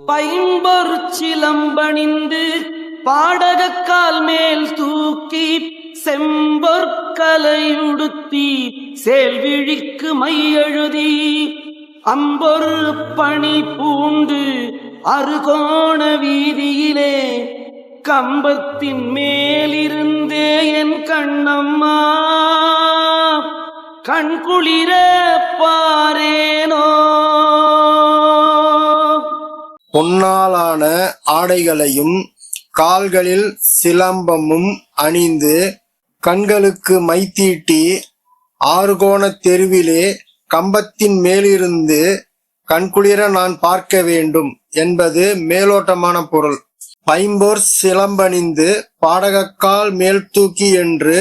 பைம்பொரு சிலம்பணிந்து பாடகக்கால் மேல் தூக்கி செம்பொற்கலையுடுத்தி சேல்விழிக்கு மையெழுதி அம்பொரு பணி பூண்டு அறுகோண வீதியிலே கம்பத்தின் மேலிருந்தே என் கண்ணம்மா கண்குளிர பாரேனோ. பொன்னாலான ஆடைகளையும் கால்களில் சிலம்பமும் அணிந்து கண்களுக்கு மைத்தீட்டி ஆறுகோண தெருவிலே கம்பத்தின் மேலிருந்து கண்குளிர நான் பார்க்க வேண்டும் என்பது மேலோட்டமான பொருள். பைம்பொற் சிலம்பணிந்து பாடகக்கால் மேல் தூக்கி என்று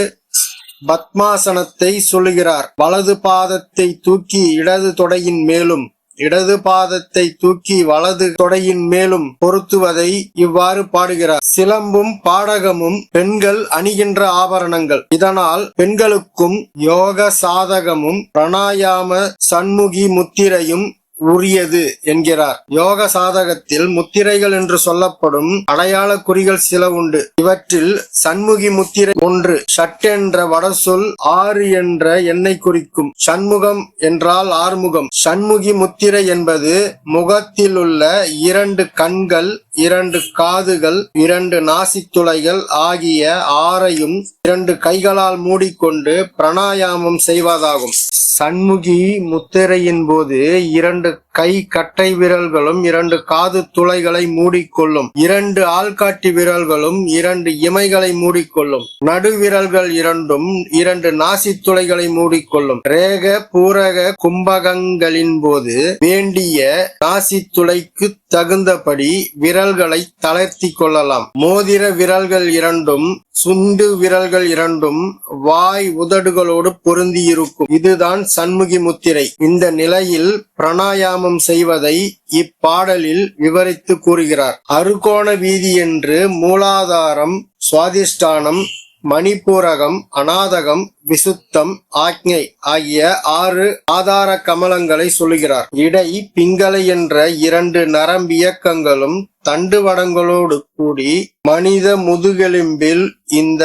பத்மாசனத்தை சொல்லுகிறார். வலது பாதத்தை தூக்கி இடது தொடையின் மேலும் இடது பாதத்தை தூக்கி வலது தொடையின் மேலும் பொருத்துவதை இவ்வாறு பாடுகிறார். சிலம்பும் பாடகமும் பெண்கள் அணிகின்ற ஆபரணங்கள். இதனால் பெண்களுக்கும் யோக சாதகமும் பிராணாயாம சண்முகி முத்திரையும் உரியது என்கிறார். யோக சாதகத்தில் முத்திரைகள் என்று சொல்லப்படும் அடையாள குறிகள் சில உண்டு. இவற்றில் சண்முகி முத்திரை ஒன்று. ஷட் என்ற வடசொல் 6 என்ற எண்ணை குறிக்கும். சண்முகம் என்றால் ஆறுமுகம். சண்முகி முத்திரை என்பது முகத்தில் உள்ள 2 கண்கள், 2 காதுகள், 2 நாசித்துளைகள் ஆகிய 6ஐயும் 2 கைகளால் மூடிக்கொண்டு பிராணாயாமம் செய்வதாகும். சண்முகி முத்திரையின் போது 2 கை கட்டை விரல்களும் 2 காது துளைகளை மூடிக்கொள்ளும். 2 ஆள்காட்டி விரல்களும் 2 இமைகளை மூடிக்கொள்ளும். நடுவிரல்கள் 2ம் 2 நாசித்துளைகளை மூடிக்கொள்ளும். ரேக பூரக கும்பகங்களின் போது வேண்டிய நாசித்துளைக்கு தகுந்தபடி விரல்களை தளர்த்தி கொள்ளலாம். மோதிர விரல்கள் 2ம் சுண்டு விரல்கள் 2ம் வாய் உதடுகளோடு பொருந்தி இருக்கும். இதுதான் சண்முகி முத்திரை. இந்த நிலையில் பிராணாயாமம் செய்வதை இப்பாடலில் விவரித்து கூறுகிறார். அறுகோண வீதி என்று மூலாதாரம், சுவாதிஷ்டானம், மணிப்பூரகம், அநாதகம், விசுத்தம், ஆக்ஞை ஆகிய 6 ஆதார கமலங்களை சொல்லுகிறார். இடை பிங்களை என்ற 2 நரம்பியக்கங்களும் தண்டுவடங்களோடு கூடி மனித முதுகெலும்பில் இந்த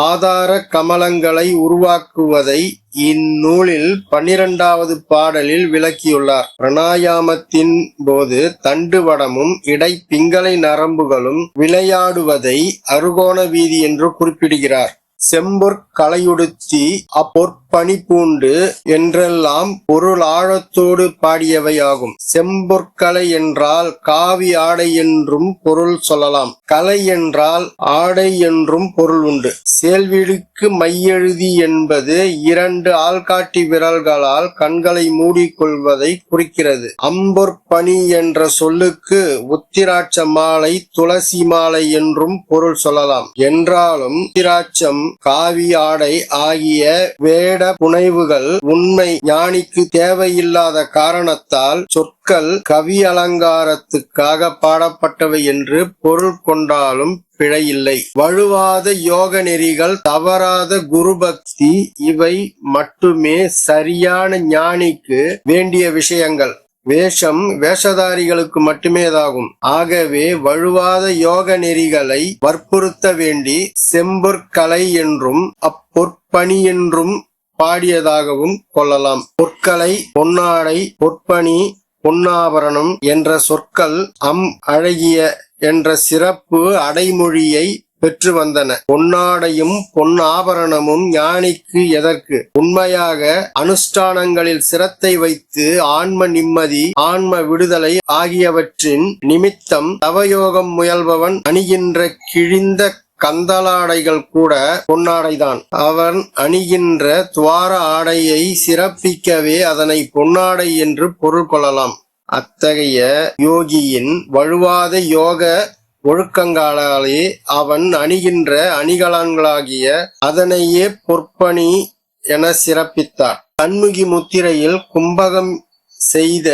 ஆதார கமலங்களை உருவாக்குவதை இந்நூலில் 12வது பாடலில் விளக்கியுள்ளார். பிராணாயாமத்தின் போது தண்டுவடமும் இடை பிங்களை நரம்புகளும் விளையாடுவதை அறுகோண வீதி என்று குறிப்பிடுகிறார். செம்பொற்கலையுடுத்தி அப்பொற்பணி பூண்டு என்றெல்லாம் பொருள் ஆழத்தோடு பாடியவை ஆகும். செம்பொற்கலை என்றால் காவி ஆடை என்றும் பொருள் சொல்லலாம். கலை என்றால் ஆடை என்றும் பொருள் உண்டு. சேல்விழிக்கு மையெழுதி என்பது 2 ஆள்காட்டி விரல்களால் கண்களை மூடிக்கொள்வதை குறிக்கிறது. அம்பொற்பணி என்ற சொல்லுக்கு உத்திராட்ச மாலை, துளசி மாலை என்றும் பொருள் சொல்லலாம். என்றாலும் உத்திராட்சம், காவி ஆடை ஆகிய வேட புனைவுகள் உண்மை ஞானிக்கு தேவையில்லாத காரணத்தால் சொற்கள் கவி அலங்காரத்துக்காக பாடப்பட்டவை என்று பொருள் கொண்டாலும் பிழையில்லை. வழுவாத யோக நெறிகள், தவறாத குருபக்தி இவை மட்டுமே சரியான ஞானிக்கு வேண்டிய விஷயங்கள். வேஷம் வேஷதாரிகளுக்கு மட்டுமேதாகும். ஆகவே வழுவாத யோக நெறிகளை வற்புறுத்த வேண்டி செம்பொற்கலை என்றும் அப்பொற்பணி என்றும் பாடியதாகவும் கொள்ளலாம். பொற்கலை, பொன்னாடை, பொற்பணி, பொன்னாபரணம் என்ற சொற்கள் அழகிய என்ற சிறப்பு அடைமொழியை பெற்று வந்தன. பொன்னாடையும் பொன்னாபரணமும் ஞானிக்கு எதற்கு? உண்மையாக அனுஷ்டானங்களில் சிரத்தை வைத்து ஆன்ம நிம்மதி, ஆன்ம விடுதலை ஆகியவற்றின் நிமித்தம் தவயோகம் முயல்பவன் அணிகின்ற கிழிந்த கந்தலாடைகள் கூட பொன்னாடைதான். அவன் அணிகின்ற துவார ஆடையை சிறப்பிக்கவே அதனை பொன்னாடை என்று பொருள் கொள்ளலாம். அத்தகைய யோகியின் வழுவாத யோக ஒழுக்கங்களாலே அவன் அணிகின்ற அணிகலன்களாகிய அதனையே பொற்பணி என சிறப்பித்தார். சண்முகி முத்திரையில் கும்பகம் செய்த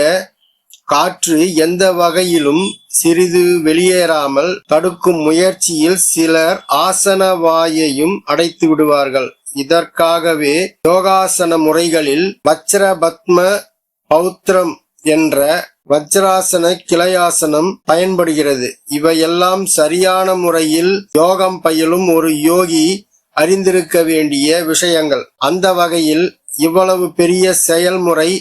காற்று எந்த வகையிலும் சிறிது வெளியேறாமல் தடுக்கும் முயற்சியில் சிலர் ஆசன வாயையும் அடைத்து விடுவார்கள். இதற்காகவே யோகாசன முறைகளில் வஜ்ர பத்ம பௌத்திரம் என்ற வஜ்ராசன, கிளையாசனம் பயன்படுகிறது. இவையெல்லாம் சரியான முறையில் யோகம் பயிலும் ஒரு யோகி அறிந்திருக்க வேண்டிய விஷயங்கள். அந்த வகையில் இவ்வளவு பெரிய செயல்முறை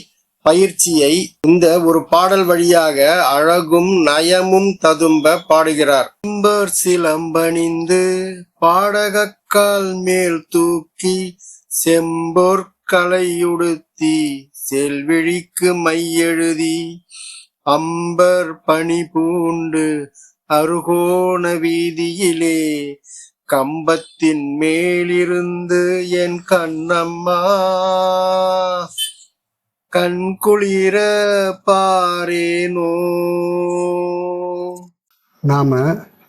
பயிற்சியை இந்த ஒரு பாடல் வழியாக அழகும் நயமும் ததும்ப பாடுகிறார். சிம்பர் சிலம்பணிந்து பாடகக்கால் மேல் தூக்கி செம்போர் கலையுடுத்தி செல்விழிக்கு மையெழுதி அம்பர் பணி பூண்டு அருகோண வீதியிலே கம்பத்தின் மேலிருந்து என் கண்ணம்மா கண்குளிர பாரேனோ. நாம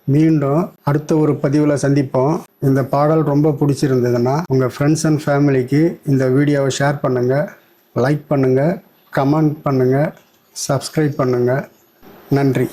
மீண்டும் அடுத்த ஒரு பதிவில் சந்திப்போம். இந்த பாடல் ரொம்ப பிடிச்சிருந்ததுன்னா உங்கள் ஃப்ரெண்ட்ஸ் அண்ட் ஃபேமிலிக்கு இந்த வீடியோவை ஷேர் பண்ணுங்கள், லைக் பண்ணுங்கள், கமெண்ட் பண்ணுங்கள், சப்ஸ்கிரைப் பண்ணுங்கள். நன்றி.